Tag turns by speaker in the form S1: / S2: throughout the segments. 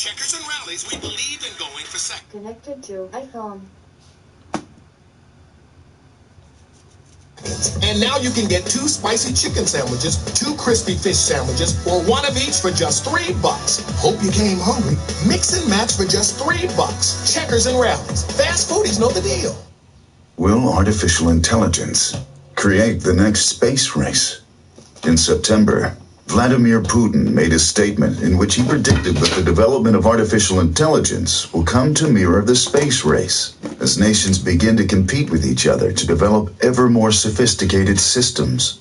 S1: Checkers and Rallies, we believe in going for second.
S2: Connected to iPhone.
S1: And now you can get 2 spicy chicken sandwiches, 2 crispy fish sandwiches, or 1 of each for just $3. Hope you came hungry. Mix and match for just $3. Checkers and Rallies. Fast foodies know the deal.
S3: Will artificial intelligence create the next space race? In September, Vladimir Putin made a statement in which he predicted that the development of artificial intelligence will come to mirror the space race as nations begin to compete with each other to develop ever more sophisticated systems.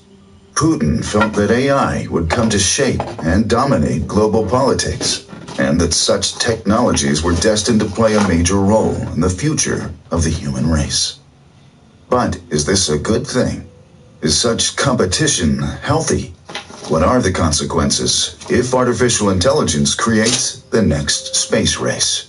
S3: Putin felt that AI would come to shape and dominate global politics, and that such technologies were destined to play a major role in the future of the human race. But is this a good thing? Is such competition healthy? What are the consequences if artificial intelligence creates the next space race?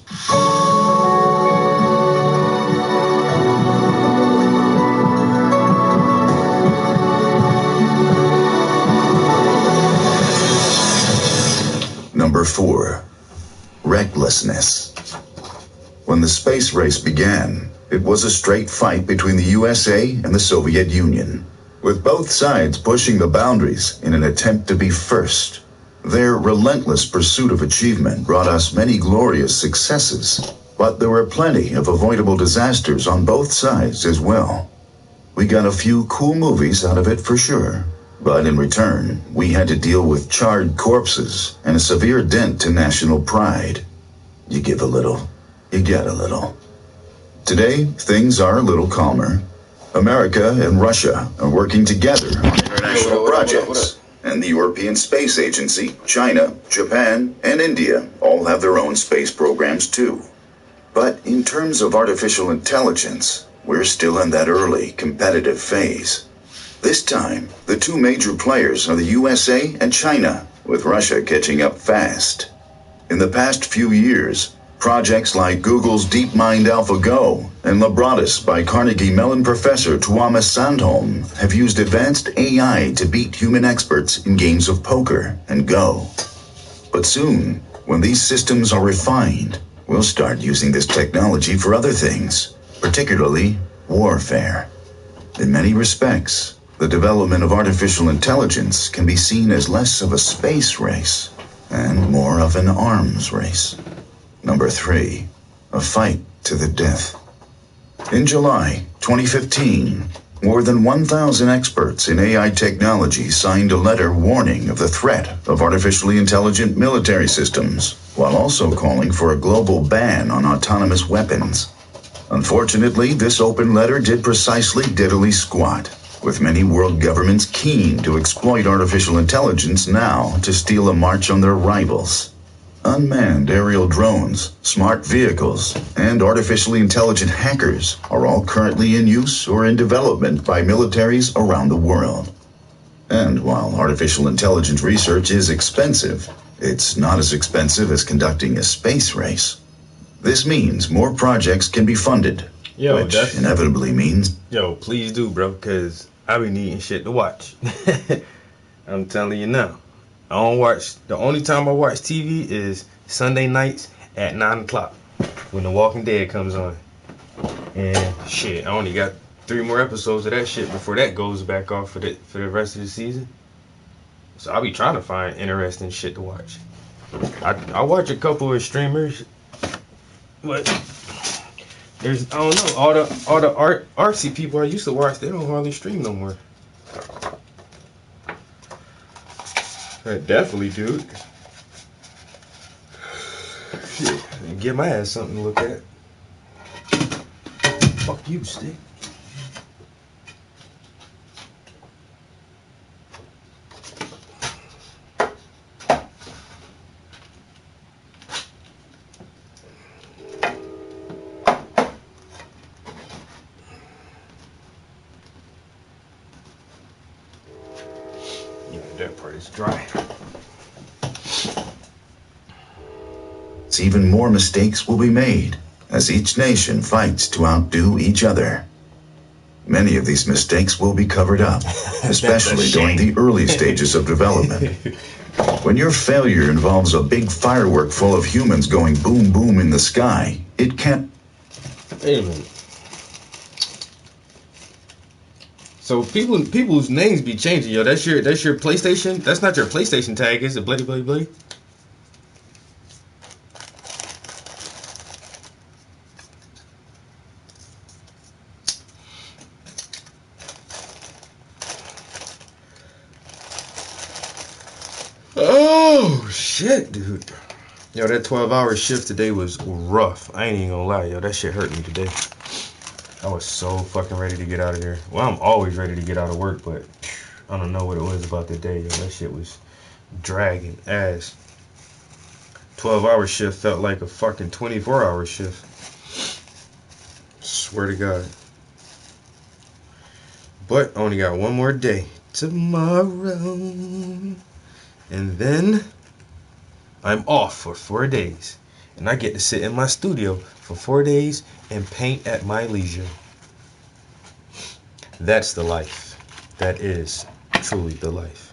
S3: Number 4, recklessness. When the space race began, it was a straight fight between the USA and the Soviet Union, with both sides pushing the boundaries in an attempt to be first. Their relentless pursuit of achievement brought us many glorious successes, but there were plenty of avoidable disasters on both sides as well. We got a few cool movies out of it for sure, but in return, we had to deal with charred corpses and a severe dent to national pride. You give a little, you get a little. Today, things are a little calmer. America and Russia are working together on international projects, and the European Space Agency, China, Japan, and India all have their own space programs too. But in terms of artificial intelligence, we're still in that early competitive phase. This time, the 2 major players are the USA and China, with Russia catching up fast. In the past few years, projects like Google's DeepMind AlphaGo and Lebradas by Carnegie Mellon professor Tuomas Sandholm have used advanced AI to beat human experts in games of poker and Go. But soon, when these systems are refined, we'll start using this technology for other things, particularly warfare. In many respects, the development of artificial intelligence can be seen as less of a space race and more of an arms race. Number 3, a fight to the death. In July 2015, more than 1,000 experts in AI technology signed a letter warning of the threat of artificially intelligent military systems, while also calling for a global ban on autonomous weapons. Unfortunately, this open letter did precisely diddly squat, with many world governments keen to exploit artificial intelligence now to steal a march on their rivals. Unmanned aerial drones, smart vehicles, and artificially intelligent hackers are all currently in use or in development by militaries around the world. And while artificial intelligence research is expensive, it's not as expensive as conducting a space race. This means more projects can be funded, which inevitably means...
S4: Yo, please do, bro, because I be needing shit to watch. I'm telling you now. I don't watch, the only time I watch TV is Sunday nights at 9 o'clock when The Walking Dead comes on. And shit, I only got 3 more episodes of that shit before that goes back off for the rest of the season. So I'll be trying to find interesting shit to watch. I watch a couple of streamers, but there's, I don't know, all the artsy people I used to watch, they don't hardly stream no more. Definitely, dude. Shit, give my ass something to look at. Fuck you, Stick. Yeah, that part is dry.
S3: Even more mistakes will be made as each nation fights to outdo each other. Many of these mistakes will be covered up, especially during the early stages of development. When your failure involves a big firework full of humans going boom boom in the sky, it can't...
S4: Wait a minute. So people's names be changing, yo. That's your PlayStation? That's not your PlayStation tag, is it? Bloody bloody bloody. Oh shit, dude. Yo, that 12-hour shift today was rough. I ain't even gonna lie, yo. That shit hurt me today. I was so fucking ready to get out of there. Well, I'm always ready to get out of work, but I don't know what it was about that day, yo. That shit was dragging ass. 12-hour shift felt like a fucking 24-hour shift. Swear to God. But I only got one more day. Tomorrow. And then I'm off for 4 days. And I get to sit in my studio for 4 days and paint at my leisure. That's the life. That is truly the life.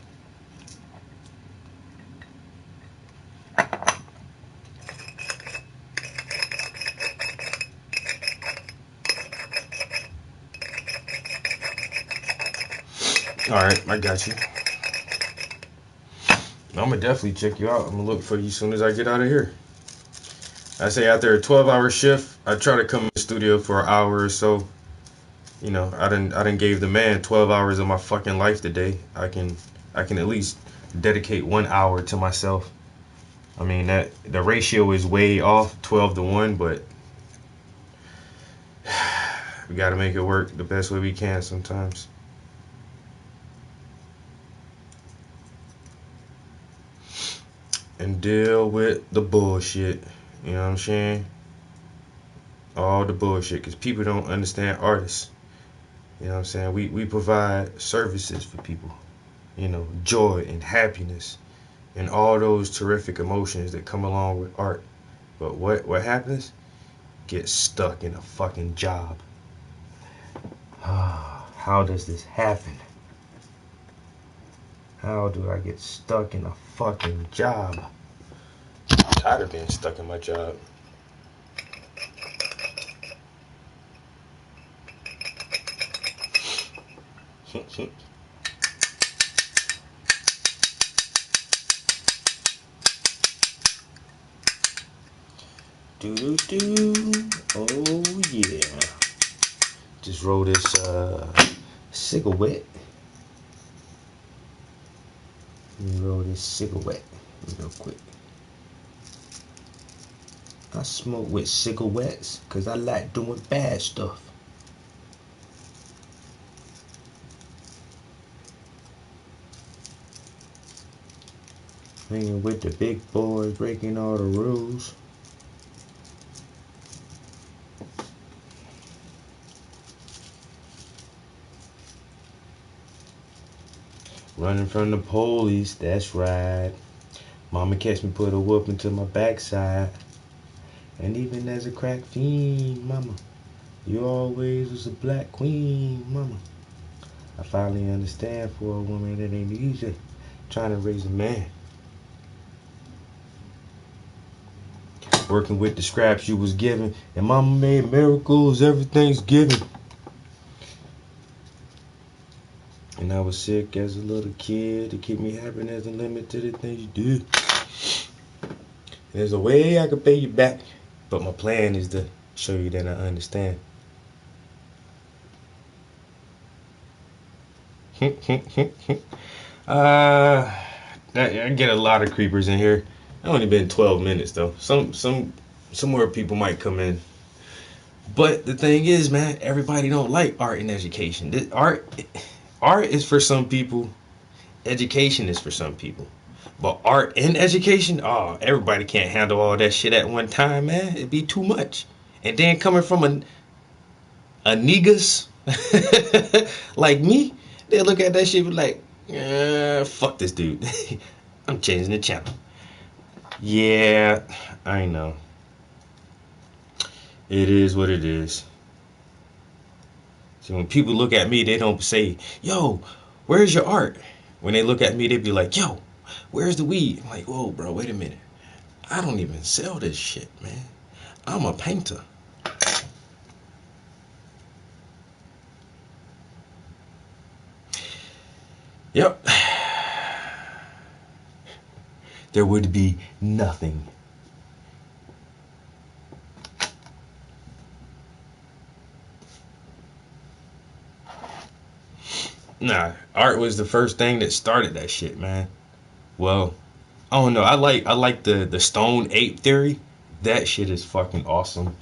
S4: Alright, I got you. I'm gonna definitely check you out. I'm gonna look for you as soon as I get out of here. I say after a 12-hour shift, I try to come in the studio for an hour or so. You know, I didn't gave the man 12 hours of my fucking life today. I can at least dedicate 1 hour to myself. I mean, that the ratio is way off, 12-1, but we gotta make it work the best way we can sometimes. And deal with the bullshit. You know what I'm saying? All the bullshit. Because people don't understand artists. You know what I'm saying? We provide services for people. You know, joy and happiness. And all those terrific emotions that come along with art. But what happens? Get stuck in a fucking job. How does this happen? How do I get stuck in a fucking job? I'm tired of being stuck in my job. Do. Oh yeah. Just roll this cigarette. Let me roll this cigarette real quick. I smoke with cigarettes because I like doing bad stuff. Hanging with the big boys, breaking all the rules. Running from the police, that's right. Mama catch me, put a whooping to my backside. And even as a crack fiend, mama, you always was a black queen, mama. I finally understand for a woman it ain't easy trying to raise a man. Working with the scraps you was given, and mama made miracles every Thanksgiving. And I was sick as a little kid. To keep me happy, there's a limit to the things you do. There's a way I could pay you back, but my plan is to show you that I understand. I get a lot of creepers in here. It's only been 12 minutes though. Some more people might come in. But the thing is, man, everybody don't like art and education. Art is for some people. Education is for some people. But art and education, everybody can't handle all that shit at one time, man. It'd be too much. And then coming from a niggas like me, they look at that shit and be like, fuck this dude. I'm changing the channel. Yeah, I know. It is what it is. See, when people look at me, they don't say, yo, where's your art? When they look at me, they be like, yo, where's the weed? I'm like, whoa, bro, wait a minute. I don't even sell this shit, man. I'm a painter. Yep. There would be nothing. Nah, art was the first thing that started that shit, man. Well, I don't know. I like the stone ape theory. That shit is fucking awesome.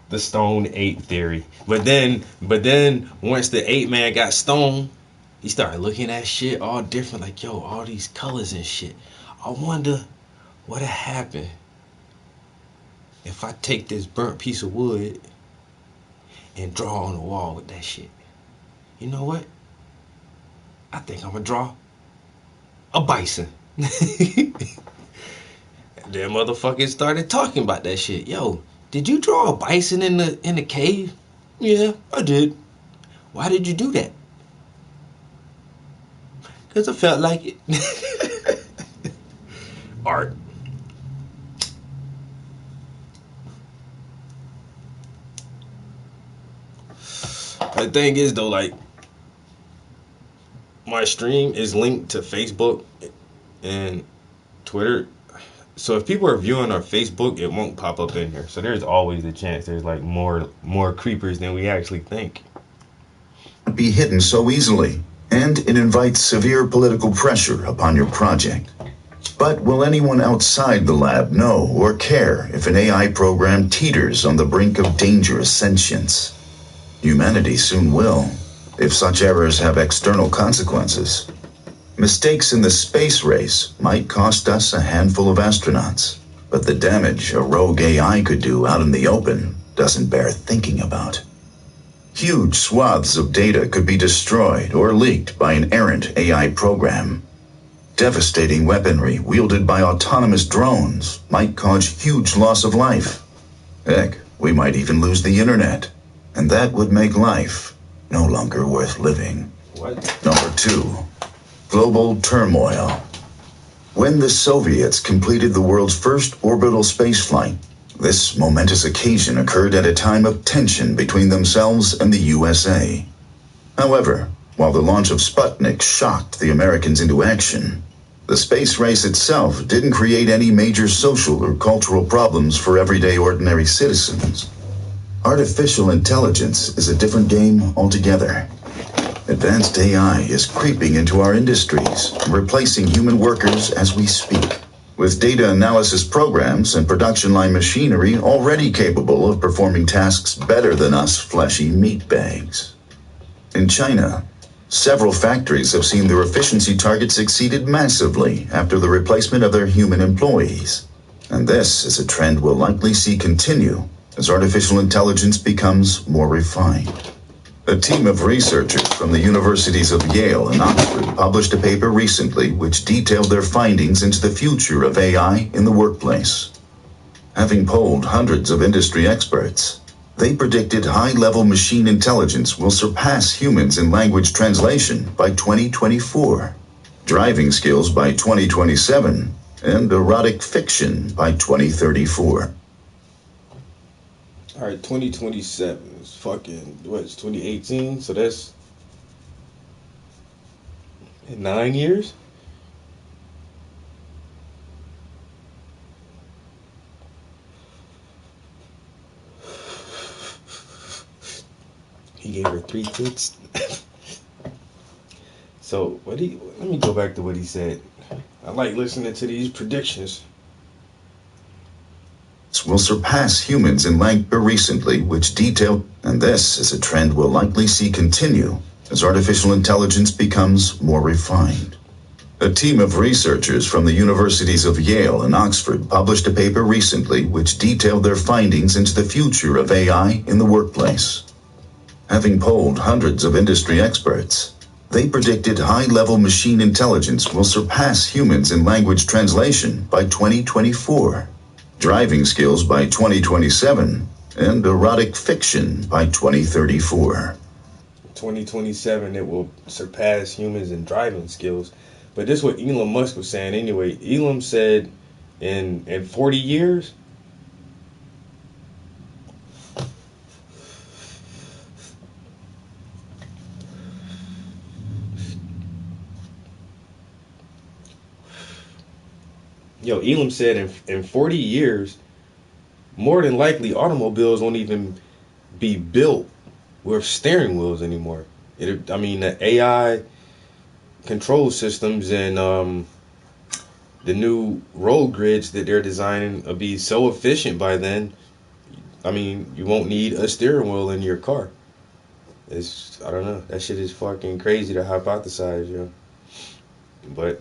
S4: The stone ape theory. But then once the ape man got stoned, he started looking at shit all different, like, yo, all these colors and shit. I wonder what'd happen if I take this burnt piece of wood and draw on the wall with that shit. You know what? I think I'm gonna draw a bison. Then motherfuckers started talking about that shit. Yo, did you draw a bison in the cave? Yeah, I did. Why did you do that? Because I felt like it. Art. The thing is though, like, my stream is linked to Facebook and Twitter. So if people are viewing our Facebook, it won't pop up in here. So there's always a chance there's like more creepers than we actually think.
S3: Be hidden so easily, and it invites severe political pressure upon your project. But will anyone outside the lab know or care if an AI program teeters on the brink of dangerous sentience? Humanity soon will, if such errors have external consequences. Mistakes in the space race might cost us a handful of astronauts, but the damage a rogue AI could do out in the open doesn't bear thinking about. Huge swaths of data could be destroyed or leaked by an errant AI program. Devastating weaponry wielded by autonomous drones might cause huge loss of life. Heck, we might even lose the internet, and that would make life no longer worth living.
S4: What?
S3: Number 2, global turmoil. When the Soviets completed the world's first orbital spaceflight, this momentous occasion occurred at a time of tension between themselves and the USA. However, while the launch of Sputnik shocked the Americans into action, the space race itself didn't create any major social or cultural problems for everyday ordinary citizens. Artificial intelligence is a different game altogether. Advanced AI is creeping into our industries, replacing human workers as we speak, with data analysis programs and production line machinery already capable of performing tasks better than us fleshy meat bags. In China, several factories have seen their efficiency targets exceeded massively after the replacement of their human employees. And this is a trend we'll likely see continue as artificial intelligence becomes more refined. A team of researchers from the universities of Yale and Oxford published a paper recently which detailed their findings into the future of AI in the workplace. Having polled hundreds of industry experts, they predicted high-level machine intelligence will surpass humans in language translation by 2024, driving skills by 2027, and erotic fiction by 2034.
S4: All right, 2027 is fucking, it's 2018, so that's in 9 years? He gave her 3 tits. So, let me go back to what he said. I like listening to these predictions.
S3: Will surpass humans in language recently, which detailed, and this is a trend we'll likely see continue as artificial intelligence becomes more refined. A team of researchers from the universities of Yale and Oxford published a paper recently which detailed their findings into the future of AI in the workplace. Having polled hundreds of industry experts, they predicted high-level machine intelligence will surpass humans in language translation by 2024. Driving skills by 2027, and erotic fiction by 2034.
S4: 2027, it will surpass humans in driving skills. But this is what Elon Musk was saying anyway. Elon said in 40 years, Elam said in 40 years, more than likely automobiles won't even be built with steering wheels anymore. The AI control systems and the new road grids that they're designing will be so efficient by then. I mean, you won't need a steering wheel in your car. I don't know. That shit is fucking crazy to hypothesize, yo. But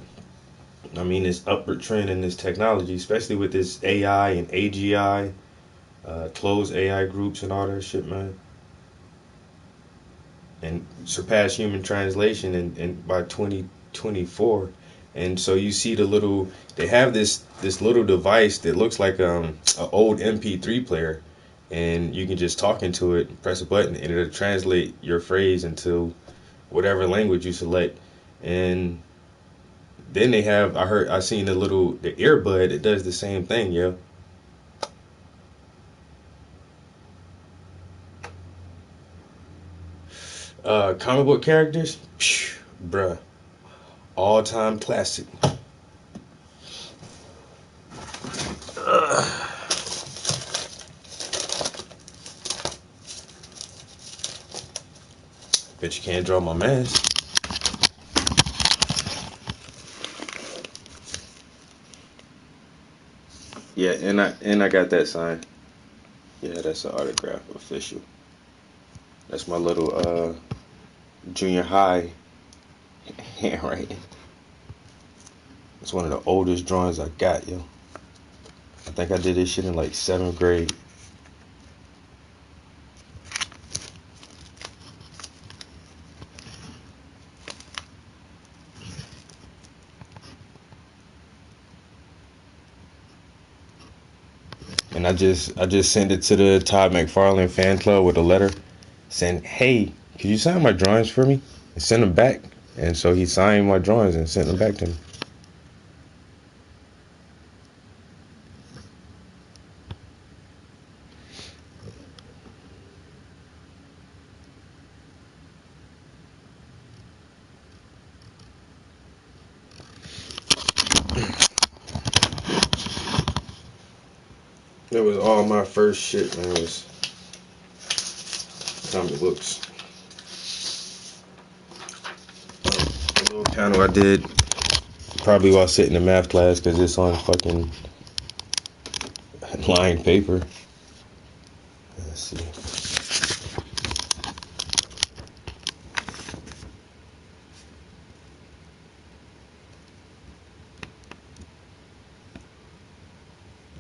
S4: I mean, this upward trend in this technology, especially with this AI and AGI, closed AI groups and all that shit, man. And surpass human translation in by 2024. And so you see they have this little device that looks like an old MP3 player, and you can just talk into it, press a button, and it'll translate your phrase into whatever language you select. And then they have, I seen the earbud that does the same thing, yo. Comic book characters, bruh, all-time classic. Bet you can't draw my mask. Yeah, and I got that sign. Yeah, that's an autograph, official. That's my little junior high handwriting. It's one of the oldest drawings I got, yo. I think I did this shit in like 7th grade. And I just sent it to the Todd McFarlane fan club with a letter saying, "Hey, could you sign my drawings for me?" And send them back. And so he signed my drawings and sent them back to me. That was all my first shit, man. Was comic books. A little panel I did probably while sitting in math class because it's on fucking lined paper. Let's see.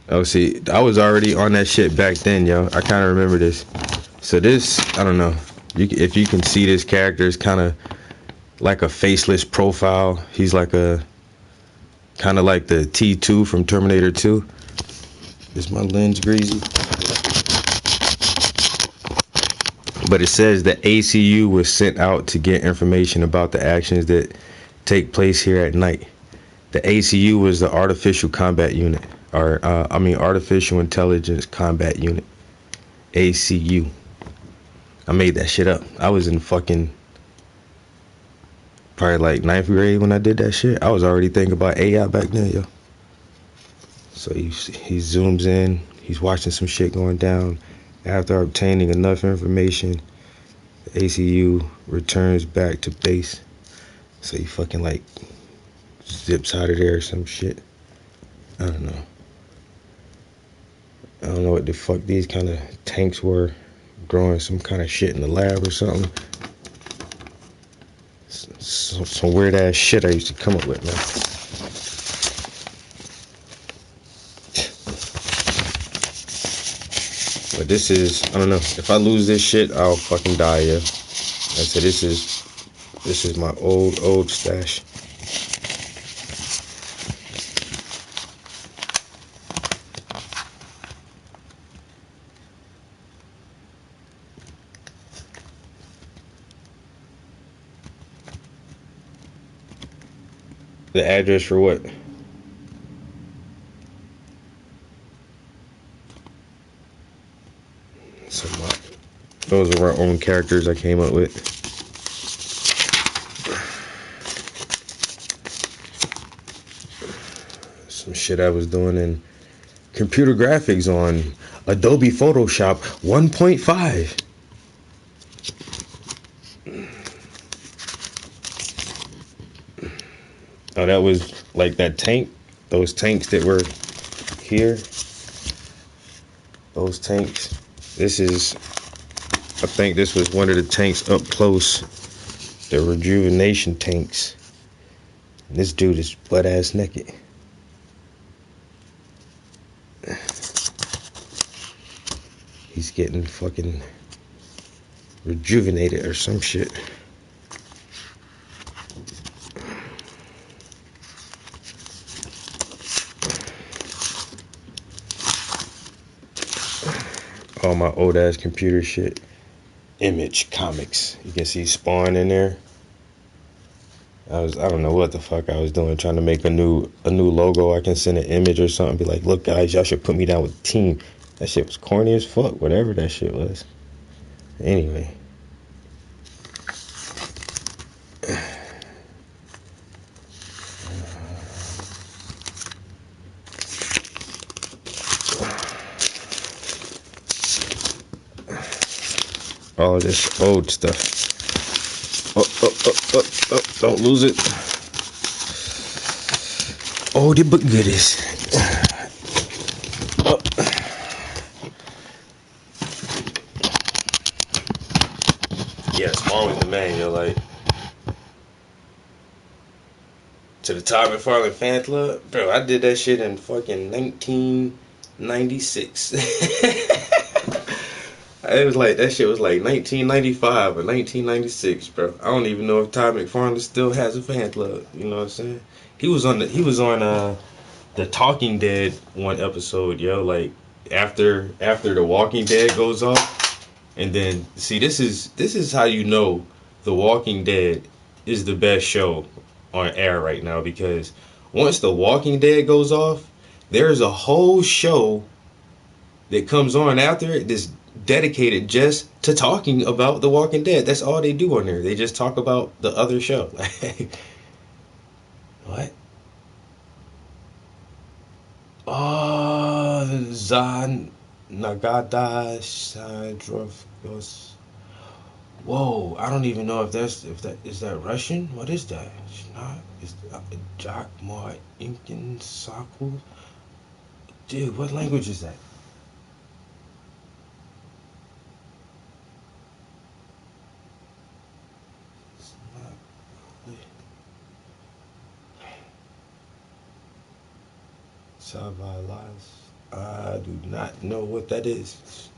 S4: Oh, see, I was already on that shit back then, yo. I kind of remember this. So this, I don't know. If you can see this character, it's kind of like a faceless profile. He's like kind of like the T2 from Terminator 2. Is my lens greasy? But it says the ACU was sent out to get information about the actions that take place here at night. The ACU was the Artificial Combat Unit, Artificial Intelligence Combat Unit. ACU. I made that shit up. I was in fucking probably like 9th grade when I did that shit. I was already thinking about AI back then, yo. So he zooms in. He's watching some shit going down. After obtaining enough information, the ACU returns back to base. So he fucking like zips out of there or some shit. I don't know. I don't know what the fuck these kind of tanks were, growing some kind of shit in the lab or something. Some weird ass shit I used to come up with, man. But this is, I don't know. If I lose this shit, I'll fucking die, yeah. I said this is my old stash. The address for what? Those are our own characters I came up with. Some shit I was doing in computer graphics on Adobe Photoshop 1.5. Oh, that was like that tank. Those tanks that were here. Those tanks. This is, I think this was one of the tanks up close. The rejuvenation tanks. And this dude is butt ass naked. He's getting fucking rejuvenated or some shit. All my old ass computer shit. Image Comics. You can see Spawn in there. I don't know what the fuck I was doing, trying to make a new logo. I can send an image or something, be like, look guys, y'all should put me down with the team. That shit was corny as fuck, whatever that shit was. Anyway. All this old stuff. Oh, don't lose it. Oldie but goodies. Oh. Yeah, Spawn was the man, yo, like. To the Todd McFarlane fan club? Bro, I did that shit in fucking 1996. It was like, that shit was like 1995 or 1996, bro. I don't even know if Todd McFarlane still has a fan club. You know what I'm saying? He was on the Talking Dead one episode, yo. Like after The Walking Dead goes off, and then see this is how you know The Walking Dead is the best show on air right now, because once The Walking Dead goes off, there's a whole show that comes on after it that's dedicated just to talking about The Walking Dead. That's all they do on there. They just talk about the other show. What? Oh, Zan Nagada Shadrovgos. Whoa, I don't even know if that is that Russian? What is that? It's not. It's Jack Mar Inkin Saku. Dude, what language is that? I do not know what that is.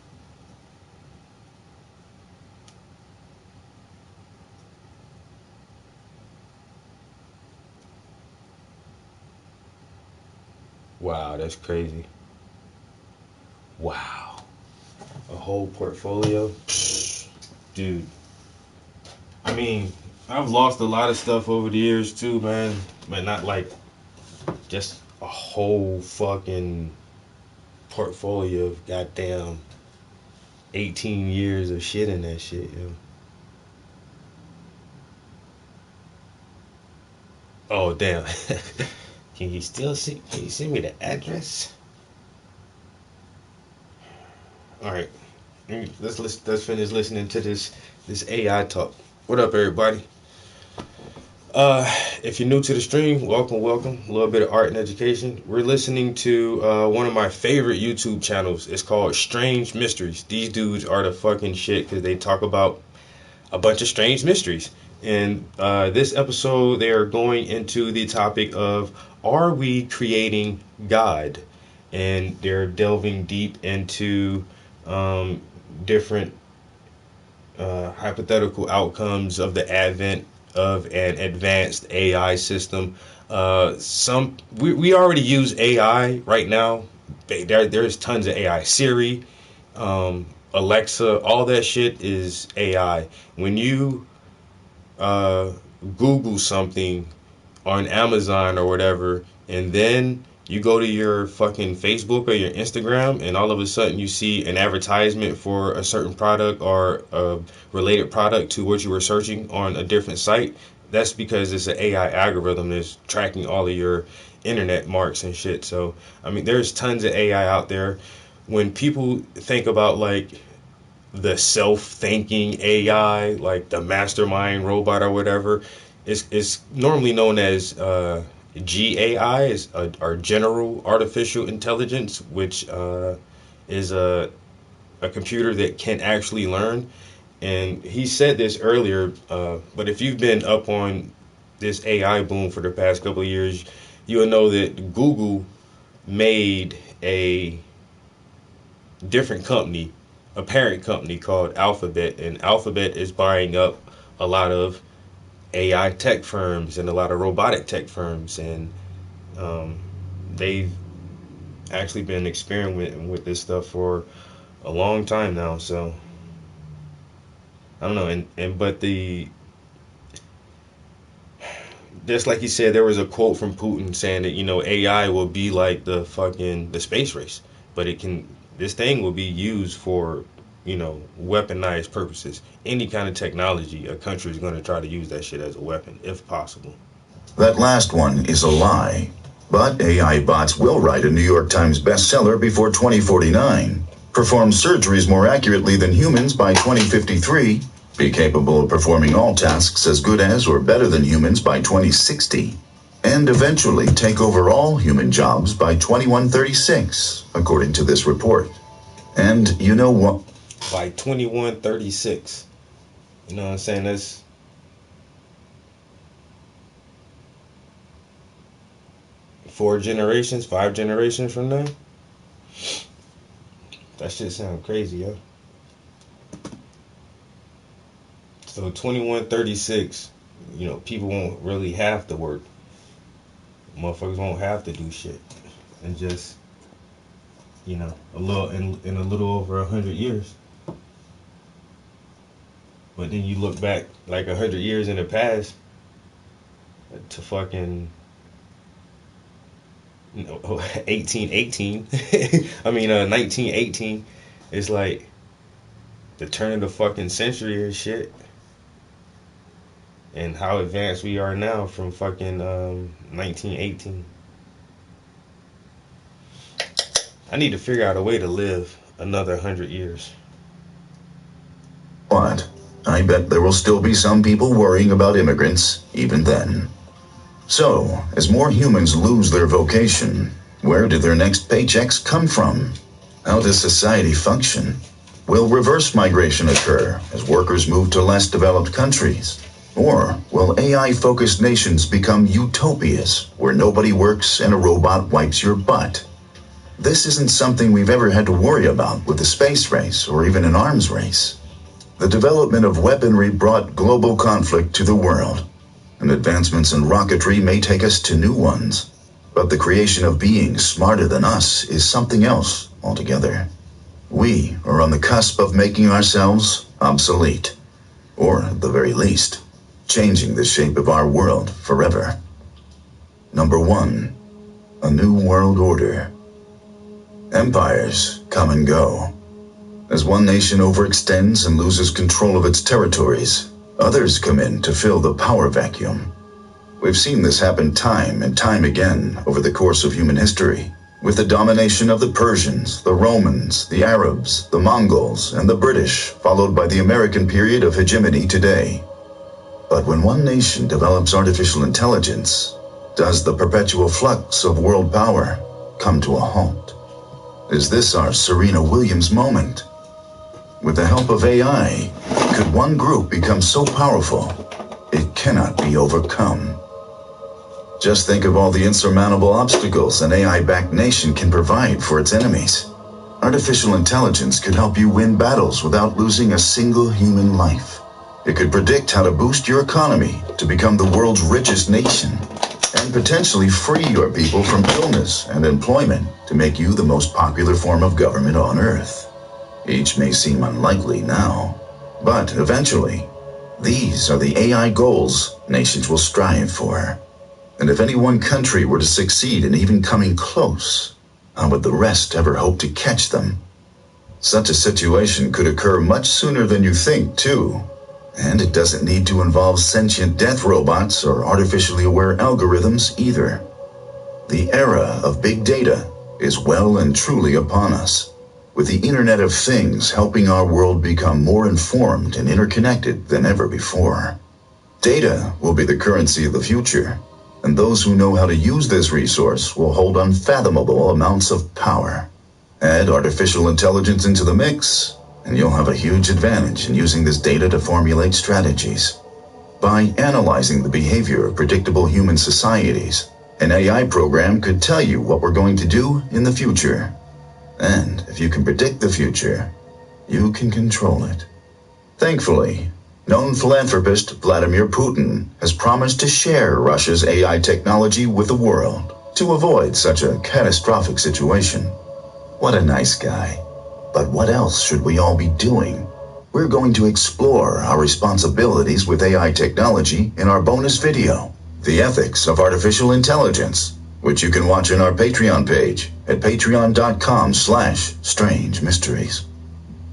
S4: Wow, that's crazy. Wow. A whole portfolio? Dude. I mean, I've lost a lot of stuff over the years too, man. But not like just a whole fucking portfolio of goddamn 18 years of shit in that shit, yo. Oh damn. Can you send me the address? Alright. Let's finish listening to this AI talk. What up, everybody? If you're new to the stream, welcome. A little bit of art and education. We're listening to one of my favorite YouTube channels. It's called Strange Mysteries. These dudes are the fucking shit because they talk about a bunch of strange mysteries. And this episode, they are going into the topic of, are we creating God? And they're delving deep into different hypothetical outcomes of the advent of an advanced AI system. We already use AI right now. There's tons of AI. Siri, Alexa, all that shit is AI. When you Google something, on Amazon or whatever, and then you go to your fucking Facebook or your Instagram, and all of a sudden you see an advertisement for a certain product or a related product to what you were searching on a different site. That's because it's an AI algorithm that's tracking all of your internet marks and shit. So, I mean, there's tons of AI out there. When people think about like the self-thinking AI, like the mastermind robot or whatever, it's normally known as GAI, is or General Artificial Intelligence, which is a computer that can actually learn. And he said this earlier, but if you've been up on this AI boom for the past couple of years, you'll know that Google made a different company, a parent company called Alphabet, and Alphabet is buying up a lot of AI tech firms and a lot of robotic tech firms, and they've actually been experimenting with this stuff for a long time now. So I don't know, but just like he said, there was a quote from Putin saying that, you know, AI will be like the space race, but this thing will be used for, you know, weaponized purposes. Any kind of technology, a country is going to try to use that shit as a weapon, if possible.
S3: That last one is a lie. But AI bots will write a New York Times bestseller before 2049, perform surgeries more accurately than humans by 2053, be capable of performing all tasks as good as or better than humans by 2060, and eventually take over all human jobs by 2136, according to this report. And you know what?
S4: By 2136. You know what I'm saying? That's 5 generations from now. That shit sound crazy, yo. So 2136, you know, people won't really have to work. Motherfuckers won't have to do shit, and just, you know, in a little over 100 years. But then you look back like 100 years in the past to fucking, you know, 1818. I mean, 1918. It's like the turn of the fucking century or shit. And how advanced we are now from fucking 1918. I need to figure out a way to live another 100 years.
S3: What? I bet there will still be some people worrying about immigrants, even then. So, as more humans lose their vocation, where do their next paychecks come from? How does society function? Will reverse migration occur as workers move to less developed countries? Or will AI-focused nations become utopias where nobody works and a robot wipes your butt? This isn't something we've ever had to worry about with the space race or even an arms race. The development of weaponry brought global conflict to the world, and advancements in rocketry may take us to new ones. But the creation of beings smarter than us is something else altogether. We are on the cusp of making ourselves obsolete, or at the very least, changing the shape of our world forever. Number 1, a new world order. Empires come and go. As one nation overextends and loses control of its territories, others come in to fill the power vacuum. We've seen this happen time and time again over the course of human history, with the domination of the Persians, the Romans, the Arabs, the Mongols, and the British, followed by the American period of hegemony today. But when one nation develops artificial intelligence, does the perpetual flux of world power come to a halt? Is this our Serena Williams moment? With the help of AI, could one group become so powerful it cannot be overcome? Just think of all the insurmountable obstacles an AI-backed nation can provide for its enemies. Artificial intelligence could help you win battles without losing a single human life. It could predict how to boost your economy to become the world's richest nation, and potentially free your people from illness and employment to make you the most popular form of government on Earth. Each may seem unlikely now, but eventually, these are the AI goals nations will strive for. And if any one country were to succeed in even coming close, how would the rest ever hope to catch them? Such a situation could occur much sooner than you think, too. And it doesn't need to involve sentient death robots or artificially aware algorithms either. The era of big data is well and truly upon us, with the Internet of Things helping our world become more informed and interconnected than ever before. Data will be the currency of the future, and those who know how to use this resource will hold unfathomable amounts of power. Add artificial intelligence into the mix, and you'll have a huge advantage in using this data to formulate strategies. By analyzing the behavior of predictable human societies, an AI program could tell you what we're going to do in the future. And if you can predict the future, you can control it. Thankfully, known philanthropist Vladimir Putin has promised to share Russia's AI technology with the world to avoid such a catastrophic situation. What a nice guy. But what else should we all be doing? We're going to explore our responsibilities with AI technology in our bonus video, The Ethics of Artificial Intelligence, which you can watch on our Patreon page at patreon.com/Strange Mysteries.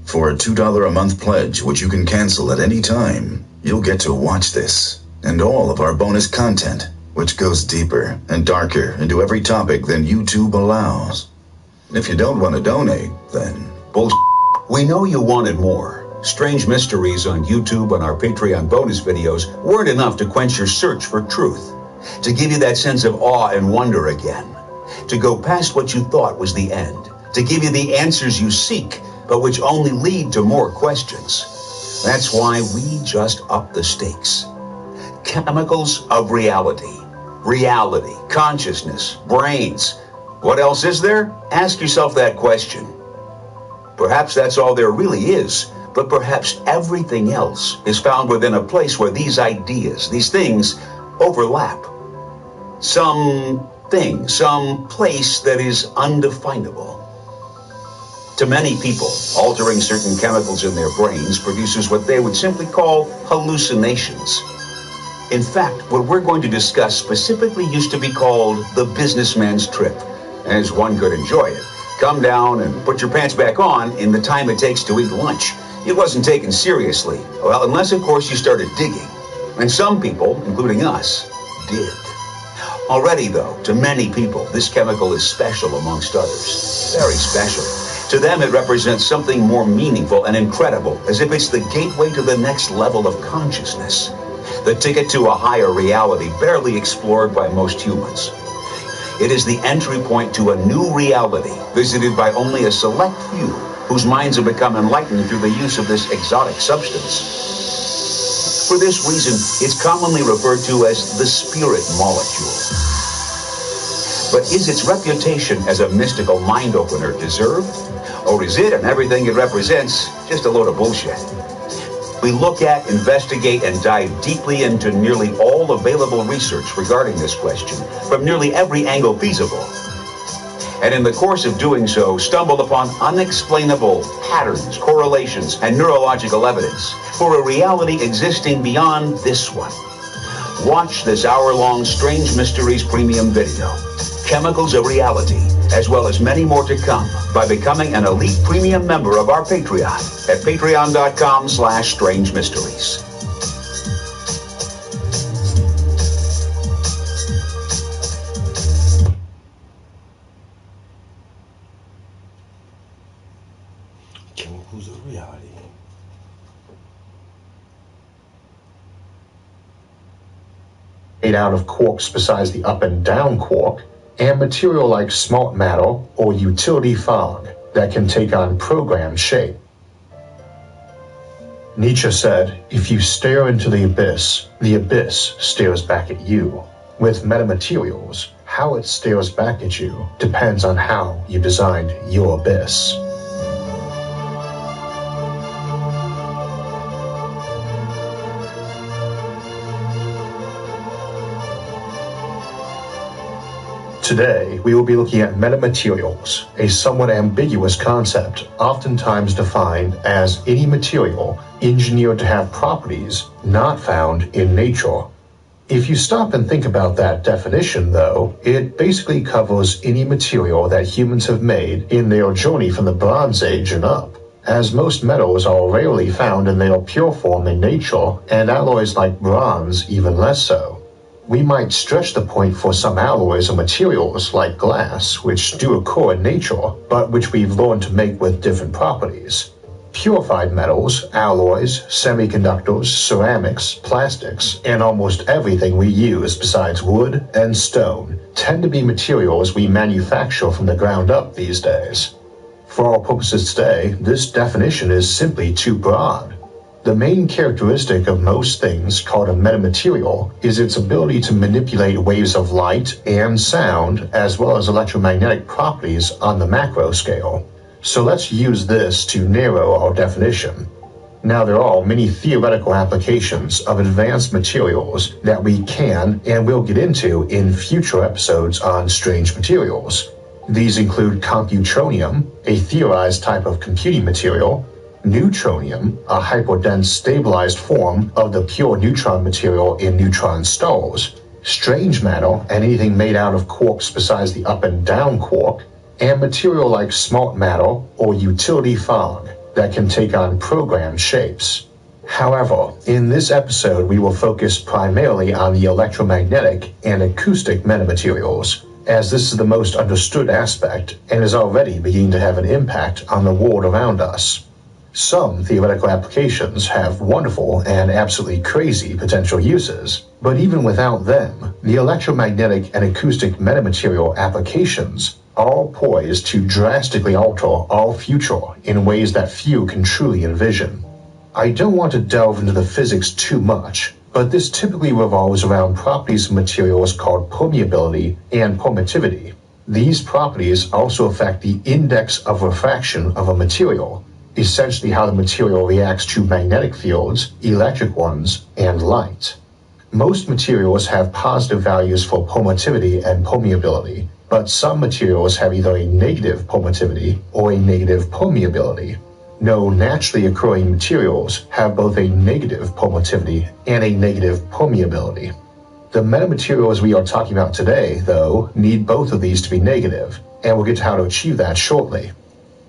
S3: For a $2 a month pledge, which you can cancel at any time, you'll get to watch this and all of our bonus content, which goes deeper and darker into every topic than YouTube allows. If you don't want to donate, then
S2: bullshit. We know you wanted more. Strange Mysteries on YouTube and our Patreon bonus videos weren't enough to quench your search for truth, to give you that sense of awe and wonder again, to go past what you thought was the end, to give you the answers you seek, but which only lead to more questions. That's why we just upped the stakes. Chemicals of reality. Reality, consciousness, brains. What else is there? Ask yourself that question. Perhaps that's all there really is, but perhaps everything else is found within a place where these ideas, these things, overlap. Some thing, some place that is undefinable. To many people, altering certain chemicals in their brains produces what they would simply call hallucinations. In fact, what we're going to discuss specifically used to be called the businessman's trip, as one could enjoy it. Come down and put your pants back on in the time it takes to eat lunch. It wasn't taken seriously. Well, unless, of course, you started digging. And some people, including us, did. Already, though, to many people, this chemical is special amongst others. Very special. To them, it represents something more meaningful and incredible, as if it's the gateway to the next level of consciousness. The ticket to a higher reality barely explored by most humans. It is the entry point to a new reality, visited by only a select few, whose minds have become enlightened through the use of this exotic substance. For this reason, it's commonly referred to as the spirit molecule. But is its reputation as a mystical mind opener deserved? Or is it, and everything it represents, just a load of bullshit? We look at, investigate, and dive deeply into nearly all available research regarding this question from nearly every angle feasible. And in the course of doing so, stumble upon unexplainable patterns, correlations, and neurological evidence for a reality existing beyond this one. Watch this hour-long Strange Mysteries premium video, Chemicals of Reality, as well as many more to come by becoming an elite premium member of our Patreon at patreon.com/Strange Mysteries.
S4: Chemicals of Reality.
S5: Made out of quarks besides the up and down quark, and material like smart matter or utility fog that can take on programmed shape. Nietzsche said, if you stare into the abyss stares back at you. With metamaterials, how it stares back at you depends on how you designed your abyss. Today, we will be looking at metamaterials, a somewhat ambiguous concept, oftentimes defined as any material engineered to have properties not found in nature. If you stop and think about that definition, though, it basically covers any material that humans have made in their journey from the Bronze Age and up, as most metals are rarely found in their pure form in nature, and alloys like bronze even less so. We might stretch the point for some alloys or materials like glass, which do occur in nature, but which we've learned to make with different properties. Purified metals, alloys, semiconductors, ceramics, plastics, and almost everything we use besides wood and stone tend to be materials we manufacture from the ground up these days. For our purposes today, this definition is simply too broad. The main characteristic of most things called a metamaterial is its ability to manipulate waves of light and sound, as well as electromagnetic properties on the macro scale. So let's use this to narrow our definition. Now, there are many theoretical applications of advanced materials that we can and will get into in future episodes on strange materials. These include computronium, a theorized type of computing material, neutronium, a hyperdense stabilized form of the pure neutron material in neutron stars, strange matter, and anything made out of quarks besides the up and down quark, and material like smart matter or utility fog that can take on programmed shapes. However, in this episode we will focus primarily on the electromagnetic and acoustic metamaterials, as this is the most understood aspect and is already beginning to have an impact on the world around us. Some theoretical applications have wonderful and absolutely crazy potential uses, but even without them, the electromagnetic and acoustic metamaterial applications are poised to drastically alter our future in ways that few can truly envision. I don't want to delve into the physics too much, but this typically revolves around properties of materials called permeability and permittivity. These properties also affect the index of refraction of a material, essentially how the material reacts to magnetic fields, electric ones, and light. Most materials have positive values for permittivity and permeability, but some materials have either a negative permittivity or a negative permeability. No naturally occurring materials have both a negative permittivity and a negative permeability. The metamaterials we are talking about today, though, need both of these to be negative, and we'll get to how to achieve that shortly.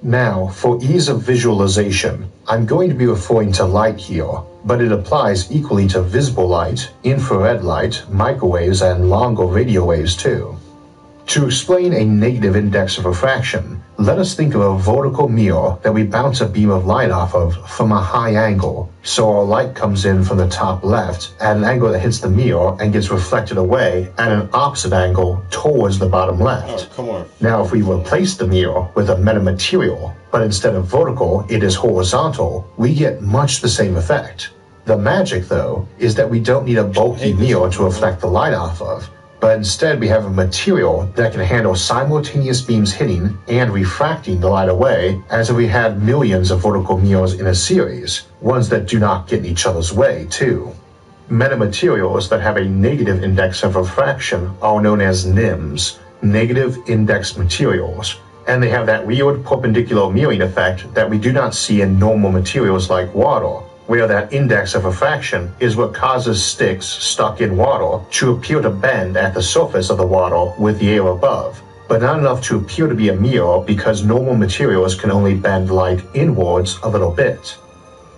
S5: Now, for ease of visualization, I'm going to be referring to light here, but it applies equally to visible light, infrared light, microwaves, and longer radio waves too. To explain a negative index of refraction, let us think of a vertical mirror that we bounce a beam of light off of from a high angle, so our light comes in from the top left at an angle that hits the mirror and gets reflected away at an opposite angle towards the bottom left.
S4: Oh, come on.
S5: Now, if we replace the mirror with a metamaterial, but instead of vertical, it is horizontal, we get much the same effect. The magic, though, is that we don't need a bulky mirror to reflect the light off of, but instead we have a material that can handle simultaneous beams hitting and refracting the light away, as if we had millions of vertical mirrors in a series, ones that do not get in each other's way, too. Metamaterials that have a negative index of refraction are known as NIMs, negative index materials, and they have that weird perpendicular mirroring effect that we do not see in normal materials like water, where that index of refraction is what causes sticks stuck in water to appear to bend at the surface of the water with the air above, but not enough to appear to be a mirror because normal materials can only bend light inwards a little bit.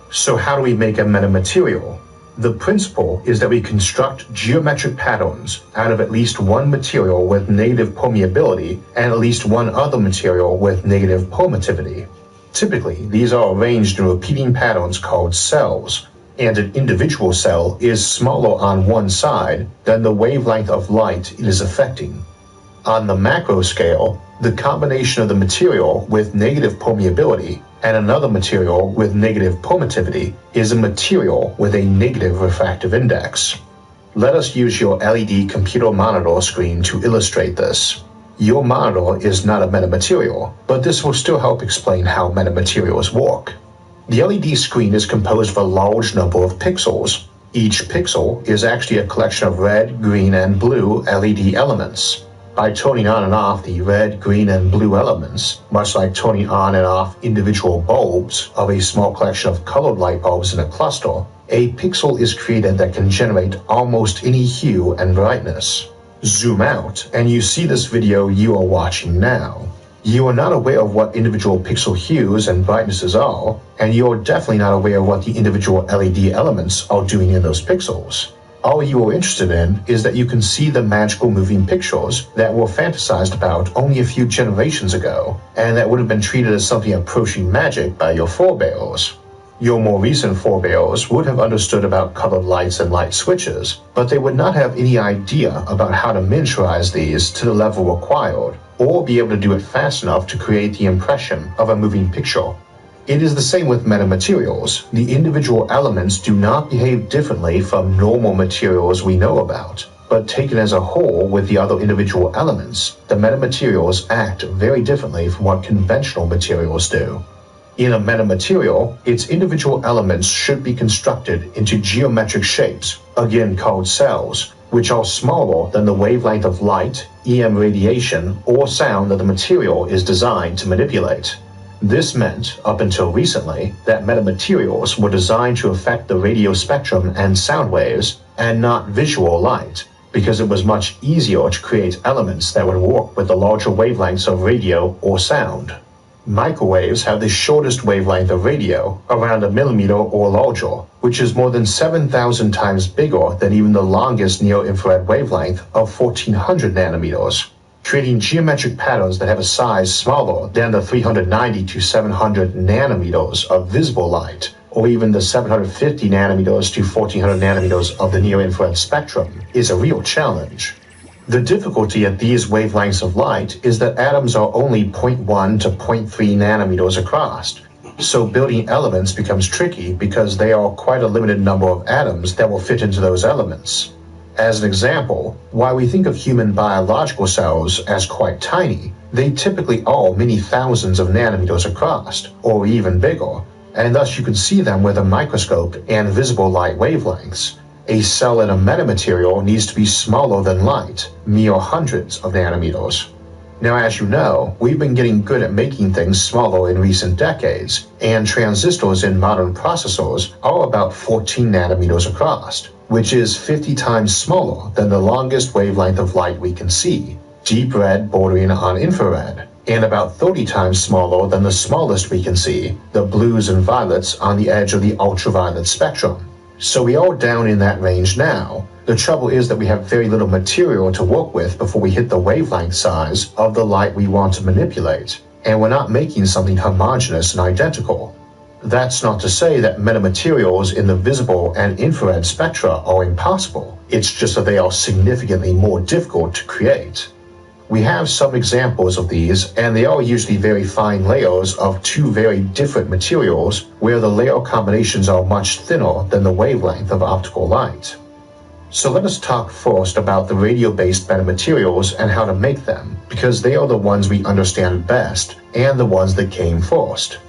S5: So how do we make a metamaterial? The principle is that we construct geometric patterns out of at least one material with negative permeability and at least one other material with negative permittivity. Typically, these are arranged in repeating patterns called cells, and an individual cell is smaller on one side than the wavelength of light it is affecting. On the macro scale, the combination of the material with negative permeability and another material with negative permittivity is a material with a negative refractive index. Let us use your LED computer monitor screen to illustrate this. Your monitor is not a metamaterial, but this will still help explain how metamaterials work. The LED screen is composed of a large number of pixels. Each pixel is actually a collection of red, green, and blue LED elements. By turning on and off the red, green, and blue elements, much like turning on and off individual bulbs of a small collection of colored light bulbs in a cluster, a pixel is created that can generate almost any hue and brightness. Zoom out, and you see this video you are watching now. You are not aware of what individual pixel hues and brightnesses are, and you're definitely not aware of what the individual LED elements are doing in those pixels. All you are interested in is that you can see the magical moving pictures that were fantasized about only a few generations ago, and that would have been treated as something approaching magic by your forebears. Your more recent forebears would have understood about colored lights and light switches, but they would not have any idea about how to miniaturize these to the level required, or be able to do it fast enough to create the impression of a moving picture. It is the same with metamaterials. The individual elements do not behave differently from normal materials we know about, but taken as a whole with the other individual elements, the metamaterials act very differently from what conventional materials do. In a metamaterial, its individual elements should be constructed into geometric shapes, again called cells, which are smaller than the wavelength of light, EM radiation, or sound that the material is designed to manipulate. This meant, up until recently, that metamaterials were designed to affect the radio spectrum and sound waves, and not visual light, because it was much easier to create elements that would work with the larger wavelengths of radio or sound. Microwaves have the shortest wavelength of radio, around 1 millimeter or larger, which is more than 7,000 times bigger than even the longest near-infrared wavelength of 1400 nanometers, creating geometric patterns that have a size smaller than the 390 to 700 nanometers of visible light, or even the 750 nanometers to 1400 nanometers of the near-infrared spectrum, is a real challenge. The difficulty at these wavelengths of light is that atoms are only 0.1 to 0.3 nanometers across, so building elements becomes tricky because there are quite a limited number of atoms that will fit into those elements. As an example, while we think of human biological cells as quite tiny, they typically are many thousands of nanometers across, or even bigger, and thus you can see them with a microscope and visible light wavelengths. A cell in a metamaterial needs to be smaller than light, mere hundreds of nanometers. Now, as you know, we've been getting good at making things smaller in recent decades, and transistors in modern processors are about 14 nanometers across, which is 50 times smaller than the longest wavelength of light we can see, deep red bordering on infrared, and about 30 times smaller than the smallest we can see, the blues and violets on the edge of the ultraviolet spectrum. So we are down in that range now. The trouble is that we have very little material to work with before we hit the wavelength size of the light we want to manipulate, and we're not making something homogeneous and identical. That's not to say that metamaterials in the visible and infrared spectra are impossible. It's just that they are significantly more difficult to create. We have some examples of these, and they are usually very fine layers of two very different materials where the layer combinations are much thinner than the wavelength of optical light. So let us talk first about the radio-based metamaterials and how to make them, because they are the ones we understand best and the ones that came first.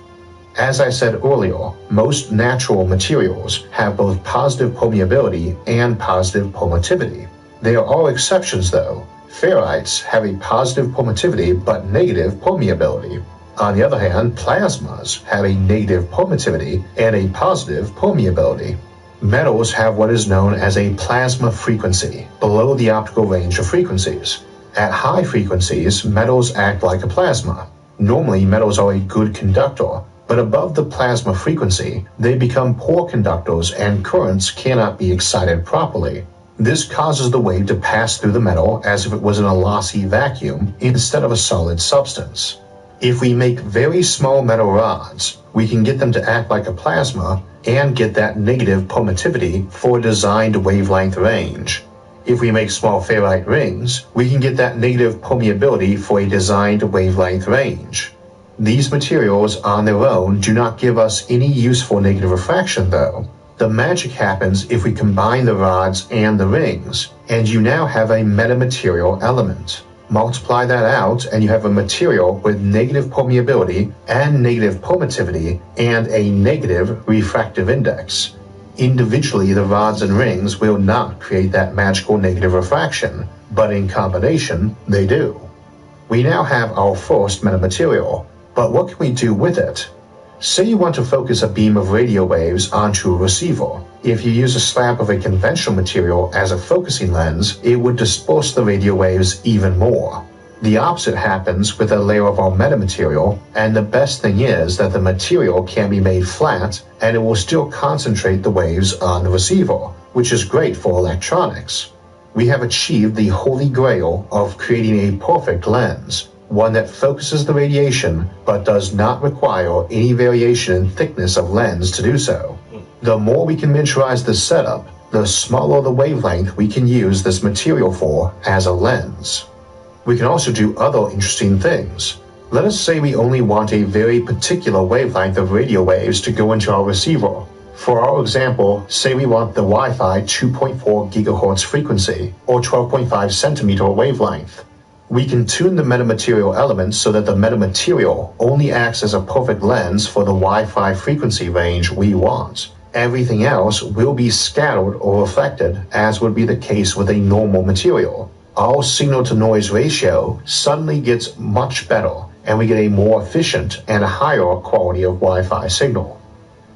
S5: As I said earlier, most natural materials have both positive permeability and positive permittivity. There are exceptions though. Ferrites have a positive permittivity but negative permeability. On the other hand, plasmas have a negative permittivity and a positive permeability. Metals have what is known as a plasma frequency, below the optical range of frequencies. At high frequencies, metals act like a plasma. Normally, metals are a good conductor, but above the plasma frequency, they become poor conductors and currents cannot be excited properly. This causes the wave to pass through the metal as if it was in a lossy vacuum instead of a solid substance. If we make very small metal rods, we can get them to act like a plasma and get that negative permittivity for a designed wavelength range. If we make small ferrite rings, we can get that negative permeability for a designed wavelength range. These materials on their own do not give us any useful negative refraction though. The magic happens if we combine the rods and the rings, and you now have a metamaterial element. Multiply that out and you have a material with negative permeability and negative permittivity and a negative refractive index. Individually, the rods and rings will not create that magical negative refraction, but in combination, they do. We now have our first metamaterial, but what can we do with it? Say you want to focus a beam of radio waves onto a receiver. If you use a slab of a conventional material as a focusing lens, it would disperse the radio waves even more. The opposite happens with a layer of our metamaterial, and the best thing is that the material can be made flat and it will still concentrate the waves on the receiver, which is great for electronics. We have achieved the holy grail of creating a perfect lens, one that focuses the radiation but does not require any variation in thickness of lens to do so. The more we can miniaturize this setup, the smaller the wavelength we can use this material for as a lens. We can also do other interesting things. Let us say we only want a very particular wavelength of radio waves to go into our receiver. For our example, say we want the Wi-Fi 2.4 GHz frequency, or 12.5 centimeter wavelength. We can tune the metamaterial elements so that the metamaterial only acts as a perfect lens for the Wi-Fi frequency range we want. Everything else will be scattered or reflected, as would be the case with a normal material. Our signal-to-noise ratio suddenly gets much better, and we get a more efficient and higher quality of Wi-Fi signal.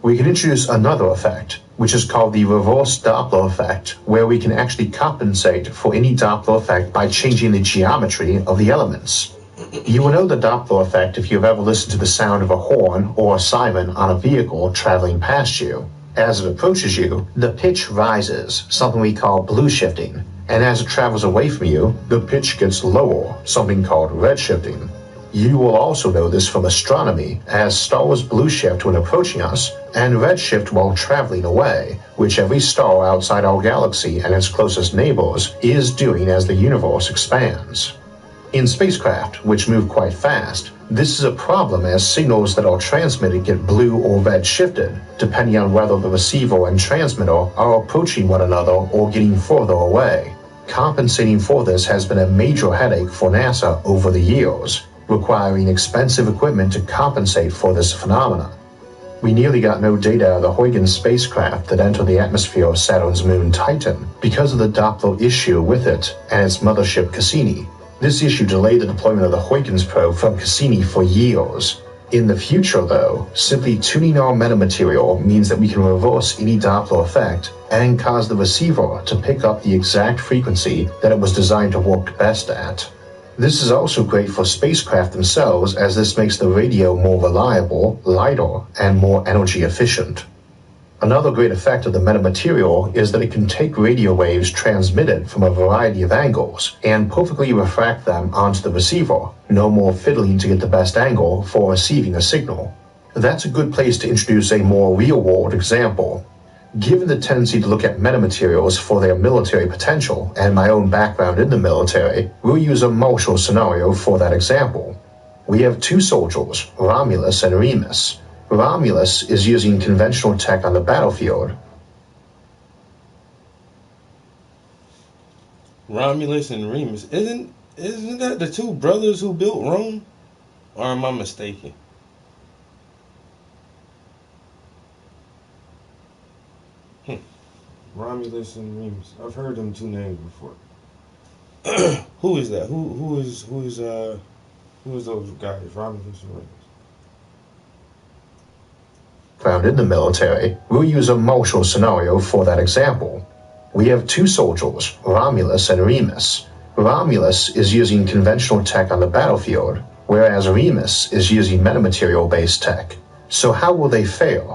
S5: We can introduce another effect, which is called the reverse Doppler effect, where we can actually compensate for any Doppler effect by changing the geometry of the elements. You will know the Doppler effect if you've ever listened to the sound of a horn or a siren on a vehicle traveling past you. As it approaches you, the pitch rises, something we call blue shifting, and as it travels away from you, the pitch gets lower, something called red shifting. You will also know this from astronomy, as stars blue shift when approaching us, and red shift while traveling away, which every star outside our galaxy and its closest neighbors is doing as the universe expands. In spacecraft, which move quite fast, this is a problem as signals that are transmitted get blue or red shifted, depending on whether the receiver and transmitter are approaching one another or getting further away. Compensating for this has been a major headache for NASA over the years, requiring expensive equipment to compensate for this phenomenon. We nearly got no data out of the Huygens spacecraft that entered the atmosphere of Saturn's moon Titan because of the Doppler issue with it and its mothership Cassini. This issue delayed the deployment of the Huygens probe from Cassini for years. In the future, though, simply tuning our metamaterial means that we can reverse any Doppler effect and cause the receiver to pick up the exact frequency that it was designed to work best at. This is also great for spacecraft themselves, as this makes the radio more reliable, lighter, and more energy efficient. Another great effect of the metamaterial is that it can take radio waves transmitted from a variety of angles and perfectly refract them onto the receiver, no more fiddling to get the best angle for receiving a signal. That's a good place to introduce a more real-world example. Given the tendency to look at metamaterials for their military potential and my own background in the military, we'll use a Marshall scenario for that example. We have two soldiers, Romulus and Remus. Romulus is using conventional tech on the battlefield.
S4: Romulus and Remus, isn't that the two brothers who built Rome? Or am I mistaken? Romulus and Remus. I've heard them two names before. Who is that? Who is those guys? Romulus and Remus.
S5: Found in the military, we'll use a Marshall scenario for that example. We have two soldiers, Romulus and Remus. Romulus is using conventional tech on the battlefield, whereas Remus is using metamaterial-based tech. So how will they fare?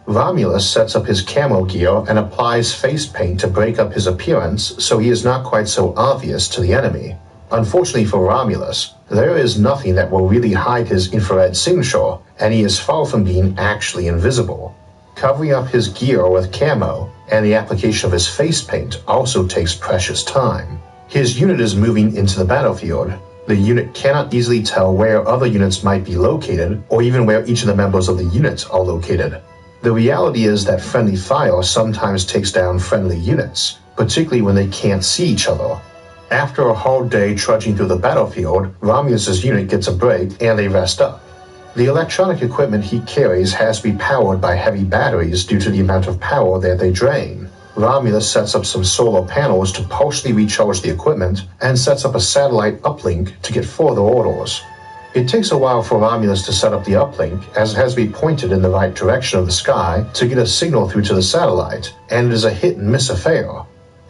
S5: Romulus sets up his camo gear and applies face paint to break up his appearance so he is not quite so obvious to the enemy. Unfortunately for Romulus, there is nothing that will really hide his infrared signature, and he is far from being actually invisible. Covering up his gear with camo and the application of his face paint also takes precious time. His unit is moving into the battlefield. The unit cannot easily tell where other units might be located, or even where each of the members of the unit are located. The reality is that friendly fire sometimes takes down friendly units, particularly when they can't see each other. After a hard day trudging through the battlefield, Romulus's unit gets a break and they rest up. The electronic equipment he carries has to be powered by heavy batteries due to the amount of power that they drain. Romulus sets up some solar panels to partially recharge the equipment and sets up a satellite uplink to get further orders. It takes a while for Romulus to set up the uplink, as it has to be pointed in the right direction of the sky to get a signal through to the satellite, and it is a hit-and-miss affair.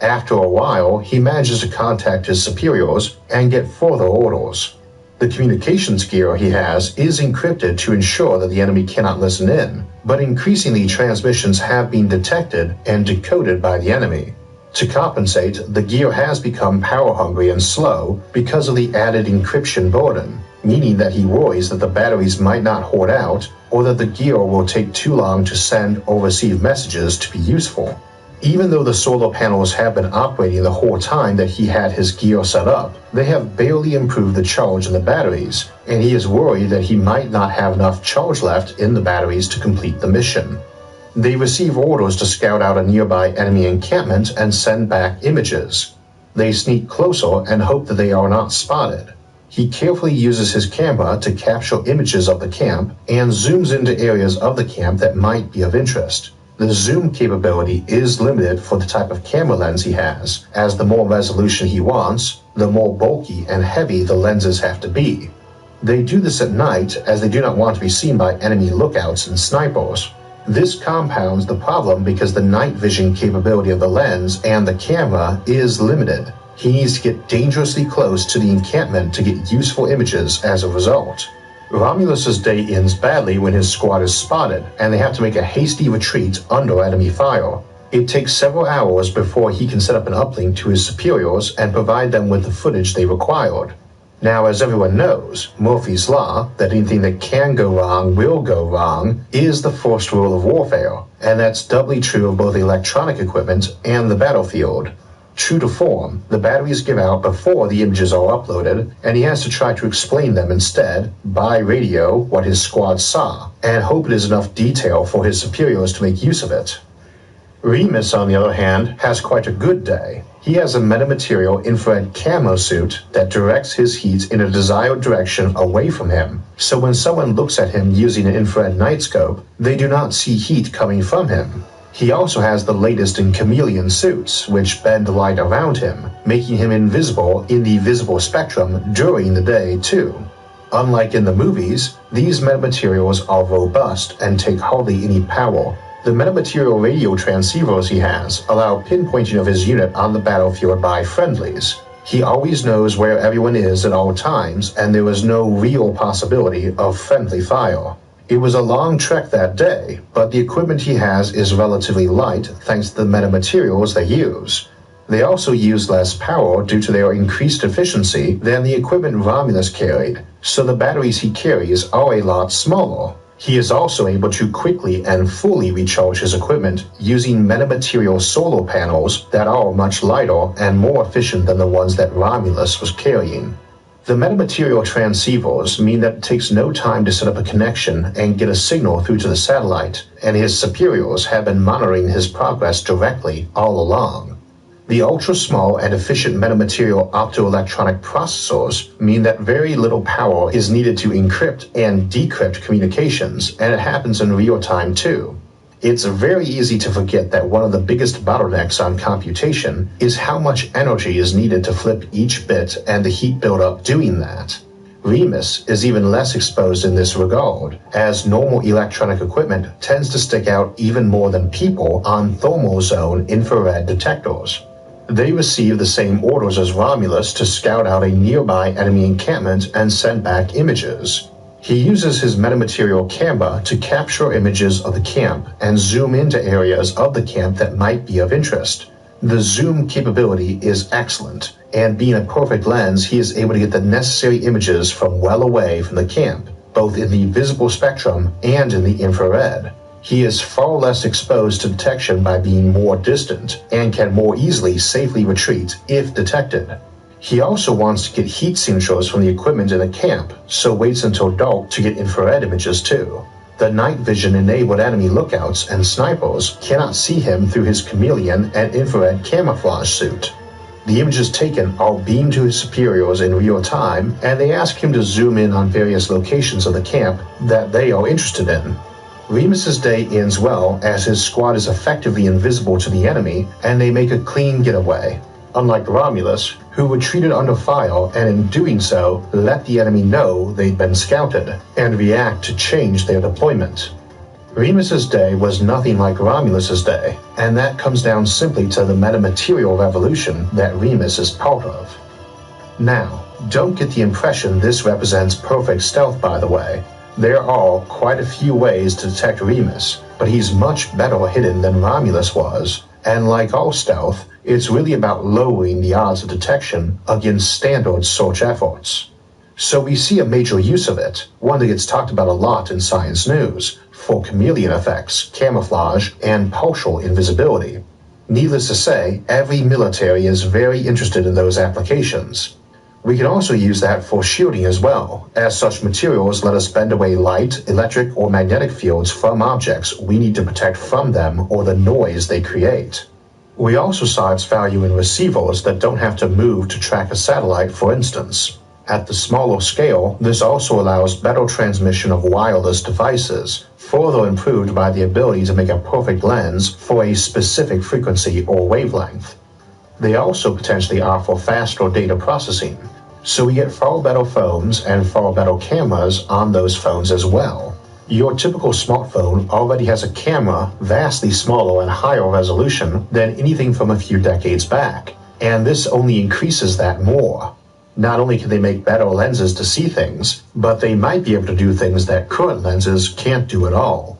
S5: After a while, he manages to contact his superiors and get further orders. The communications gear he has is encrypted to ensure that the enemy cannot listen in, but increasingly transmissions have been detected and decoded by the enemy. To compensate, the gear has become power-hungry and slow because of the added encryption burden, meaning that he worries that the batteries might not hoard out or that the gear will take too long to send or receive messages to be useful. Even though the solar panels have been operating the whole time that he had his gear set up, they have barely improved the charge in the batteries, and he is worried that he might not have enough charge left in the batteries to complete the mission. They receive orders to scout out a nearby enemy encampment and send back images. They sneak closer and hope that they are not spotted. He carefully uses his camera to capture images of the camp and zooms into areas of the camp that might be of interest. The zoom capability is limited for the type of camera lens he has, as the more resolution he wants, the more bulky and heavy the lenses have to be. They do this at night, as they do not want to be seen by enemy lookouts and snipers. This compounds the problem because the night vision capability of the lens and the camera is limited. He needs to get dangerously close to the encampment to get useful images as a result. Romulus's day ends badly when his squad is spotted, and they have to make a hasty retreat under enemy fire. It takes several hours before he can set up an uplink to his superiors and provide them with the footage they required. Now, as everyone knows, Murphy's Law, that anything that can go wrong will go wrong, is the first rule of warfare, and that's doubly true of both electronic equipment and the battlefield. True to form, the batteries give out before the images are uploaded, and he has to try to explain them instead, by radio, what his squad saw, and hope it is enough detail for his superiors to make use of it. Remus, on the other hand, has quite a good day. He has a metamaterial infrared camo suit that directs his heat in a desired direction away from him, so when someone looks at him using an infrared night scope, they do not see heat coming from him. He also has the latest in chameleon suits, which bend the light around him, making him invisible in the visible spectrum during the day, too. Unlike in the movies, these metamaterials are robust and take hardly any power. The metamaterial radio transceivers he has allow pinpointing of his unit on the battlefield by friendlies. He always knows where everyone is at all times, and there is no real possibility of friendly fire. It was a long trek that day, but the equipment he has is relatively light thanks to the metamaterials they use. They also use less power due to their increased efficiency than the equipment Romulus carried, so the batteries he carries are a lot smaller. He is also able to quickly and fully recharge his equipment using metamaterial solar panels that are much lighter and more efficient than the ones that Romulus was carrying. The metamaterial transceivers mean that it takes no time to set up a connection and get a signal through to the satellite, and his superiors have been monitoring his progress directly all along. The ultra-small and efficient metamaterial optoelectronic processors mean that very little power is needed to encrypt and decrypt communications, and it happens in real time too. It's very easy to forget that one of the biggest bottlenecks on computation is how much energy is needed to flip each bit and the heat buildup doing that. Remus is even less exposed in this regard, as normal electronic equipment tends to stick out even more than people on thermal zone infrared detectors. They receive the same orders as Romulus to scout out a nearby enemy encampment and send back images. He uses his metamaterial camera to capture images of the camp and zoom into areas of the camp that might be of interest. The zoom capability is excellent, and being a perfect lens, he is able to get the necessary images from well away from the camp, both in the visible spectrum and in the infrared. He is far less exposed to detection by being more distant, and can more easily safely retreat if detected. He also wants to get heat signatures from the equipment in the camp, so waits until dark to get infrared images too. The night vision enabled enemy lookouts and snipers cannot see him through his chameleon and infrared camouflage suit. The images taken are beamed to his superiors in real time, and they ask him to zoom in on various locations of the camp that they are interested in. Remus's day ends well, as his squad is effectively invisible to the enemy, and they make a clean getaway. Unlike Romulus, who retreated under fire and in doing so let the enemy know they'd been scouted and react to change their deployment. Remus's day was nothing like Romulus's day, and that comes down simply to the metamaterial revolution that Remus is part of. Now, don't get the impression this represents perfect stealth, by the way. There are quite a few ways to detect Remus, but he's much better hidden than Romulus was, and like all stealth, it's really about lowering the odds of detection against standard search efforts. So we see a major use of it, one that gets talked about a lot in science news, for chameleon effects, camouflage, and partial invisibility. Needless to say, every military is very interested in those applications. We can also use that for shielding as well, as such materials let us bend away light, electric, or magnetic fields from objects we need to protect from them or the noise they create. We also saw its value in receivers that don't have to move to track a satellite, for instance. At the smaller scale, this also allows better transmission of wireless devices, further improved by the ability to make a perfect lens for a specific frequency or wavelength. They also potentially offer faster data processing, so we get far better phones and far better cameras on those phones as well. Your typical smartphone already has a camera vastly smaller and higher resolution than anything from a few decades back, and this only increases that more. Not only can they make better lenses to see things, but they might be able to do things that current lenses can't do at all.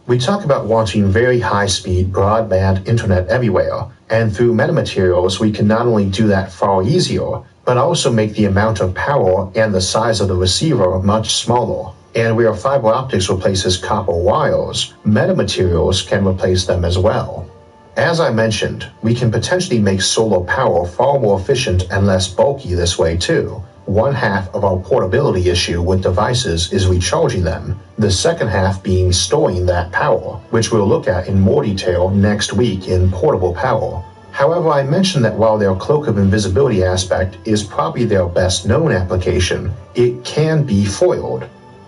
S5: We talk about wanting very high-speed broadband internet everywhere, and through metamaterials we can not only do that far easier, but also make the amount of power and the size of the receiver much smaller. And where fiber optics replaces copper wires, metamaterials can replace them as well. As I mentioned, we can potentially make solar power far more efficient and less bulky this way too. One half of our portability issue with devices is recharging them, the second half being storing that power, which we'll look at in more detail next week in portable power. However, I mentioned that while their cloak of invisibility aspect is probably their best known application, it can be foiled.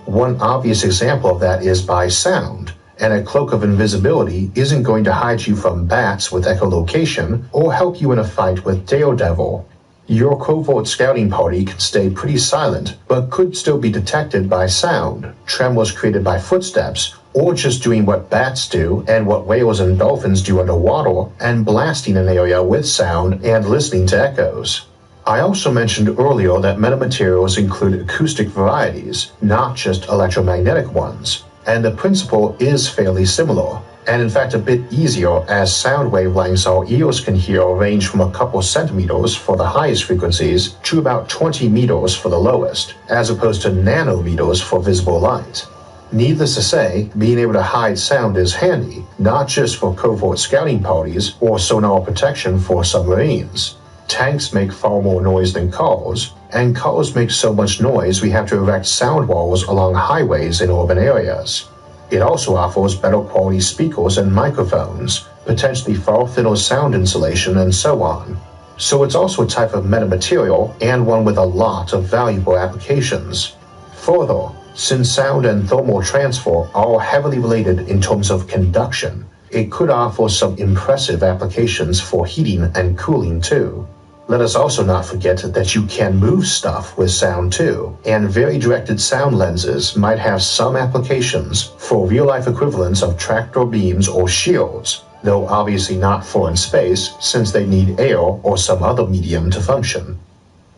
S5: One obvious example of that is by sound, and a cloak of invisibility isn't going to hide you from bats with echolocation or help you in a fight with Daredevil. Your covert scouting party can stay pretty silent, but could still be detected by sound, tremors created by footsteps, or just doing what bats do and what whales and dolphins do underwater and blasting an area with sound and listening to echoes. I also mentioned earlier that metamaterials include acoustic varieties, not just electromagnetic ones, and the principle is fairly similar, and in fact a bit easier as sound wavelengths our ears can hear range from a couple centimeters for the highest frequencies to about 20 meters for the lowest, as opposed to nanometers for visible light. Needless to say, being able to hide sound is handy, not just for covert scouting parties or sonar protection for submarines. Tanks make far more noise than cars, and cars make so much noise we have to erect sound walls along highways in urban areas. It also offers better quality speakers and microphones, potentially far thinner sound insulation, and so on. So it's also a type of metamaterial and one with a lot of valuable applications. Further, since sound and thermal transfer are heavily related in terms of conduction, it could offer some impressive applications for heating and cooling too. Let us also not forget that you can move stuff with sound too, and very directed sound lenses might have some applications for real-life equivalents of tractor beams or shields, though obviously not for in space since they need air or some other medium to function.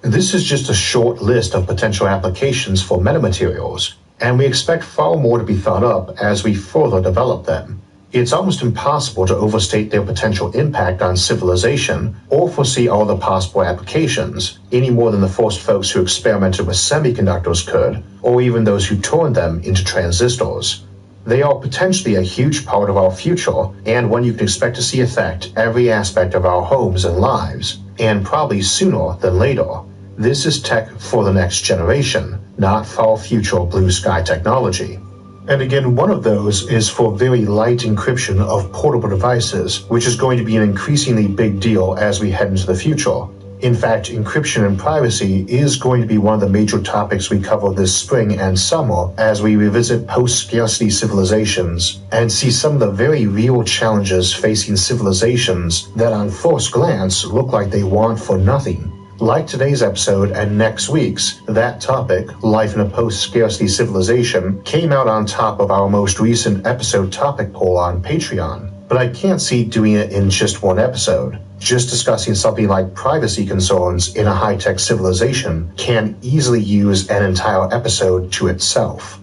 S5: This is just a short list of potential applications for metamaterials, and we expect far more to be thought up as we further develop them. It's almost impossible to overstate their potential impact on civilization or foresee all the possible applications, any more than the first folks who experimented with semiconductors could, or even those who turned them into transistors. They are potentially a huge part of our future, and one you can expect to see affect every aspect of our homes and lives, and probably sooner than later. This is tech for the next generation, not far future blue sky technology. And again, one of those is for very light encryption of portable devices, which is going to be an increasingly big deal as we head into the future. In fact, encryption and privacy is going to be one of the major topics we cover this spring and summer as we revisit post-scarcity civilizations and see some of the very real challenges facing civilizations that on first glance look like they want for nothing, Like today's episode and next week's, that topic, life in a post-scarcity civilization, came out on top of our most recent episode topic poll on Patreon. But I can't see doing it in just one episode. Just discussing something like privacy concerns in a high-tech civilization can easily use an entire episode to itself.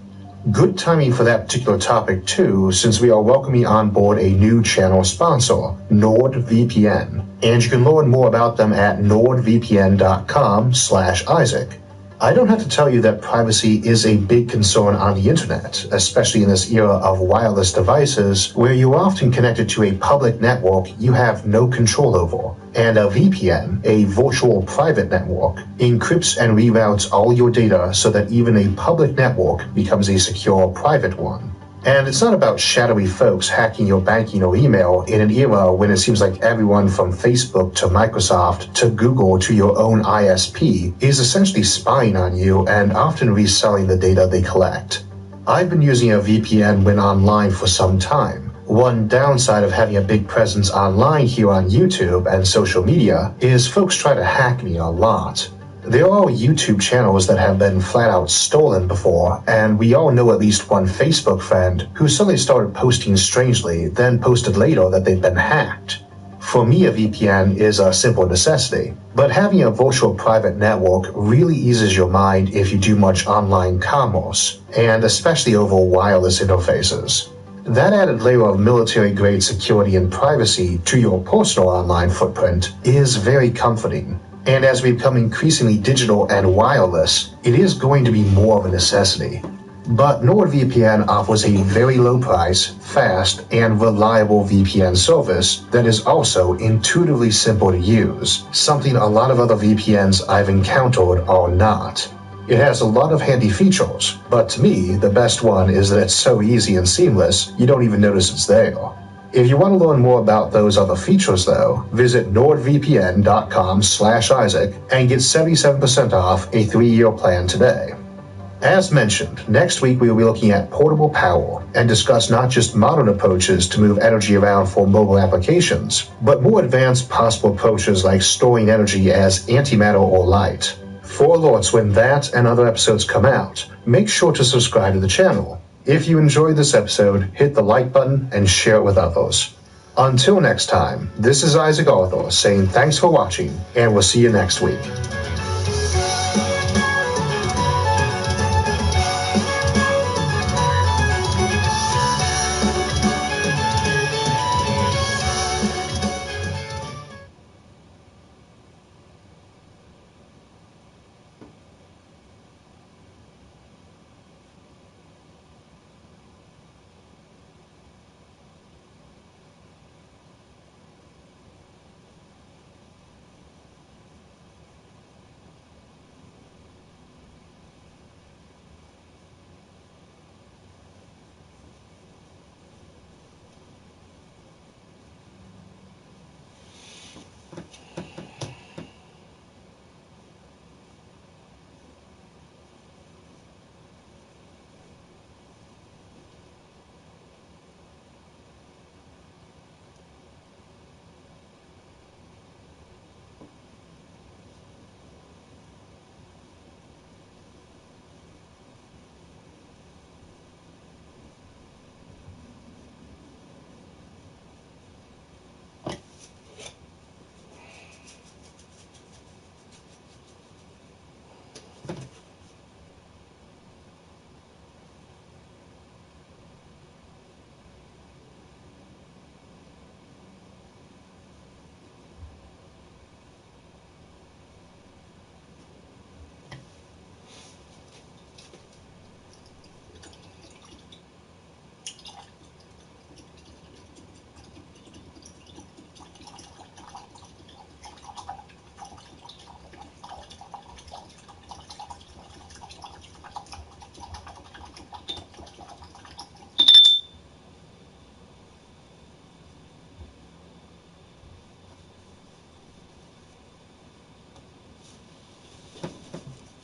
S5: Good timing for that particular topic too, since we are welcoming on board a new channel sponsor, NordVPN, and you can learn more about them at nordvpn.com/Isaac. I don't have to tell you that privacy is a big concern on the internet, especially in this era of wireless devices where you're often connected to a public network you have no control over. And a VPN, a virtual private network, encrypts and reroutes all your data so that even a public network becomes a secure private one. And it's not about shadowy folks hacking your banking or email in an era when it seems like everyone from Facebook to Microsoft to Google to your own ISP is essentially spying on you and often reselling the data they collect. I've been using a VPN when online for some time. One downside of having a big presence online here on YouTube and social media is folks try to hack me a lot. There are YouTube channels that have been flat out stolen before, and we all know at least one Facebook friend who suddenly started posting strangely, then posted later that they'd been hacked. For me, a VPN is a simple necessity, but having a virtual private network really eases your mind if you do much online commerce, and especially over wireless interfaces. That added layer of military-grade security and privacy to your personal online footprint is very comforting. And as we become increasingly digital and wireless, it is going to be more of a necessity. But NordVPN offers a very low price, fast, and reliable VPN service that is also intuitively simple to use, something a lot of other VPNs I've encountered are not. It has a lot of handy features, but to me, the best one is that it's so easy and seamless, you don't even notice it's there. If you want to learn more about those other features though, visit nordvpn.com/Isaac and get 77% off a 3-year plan today. As mentioned, next week we will be looking at portable power and discuss not just modern approaches to move energy around for mobile applications, but more advanced possible approaches like storing energy as antimatter or light. For alerts when that and other episodes come out, make sure to subscribe to the channel. If you enjoyed this episode, hit the like button and share it with others. Until next time, this is Isaac Arthur saying thanks for watching, and we'll see you next week.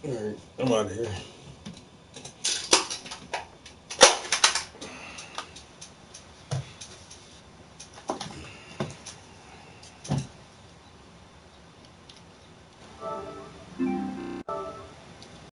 S4: Alright, I'm out of here.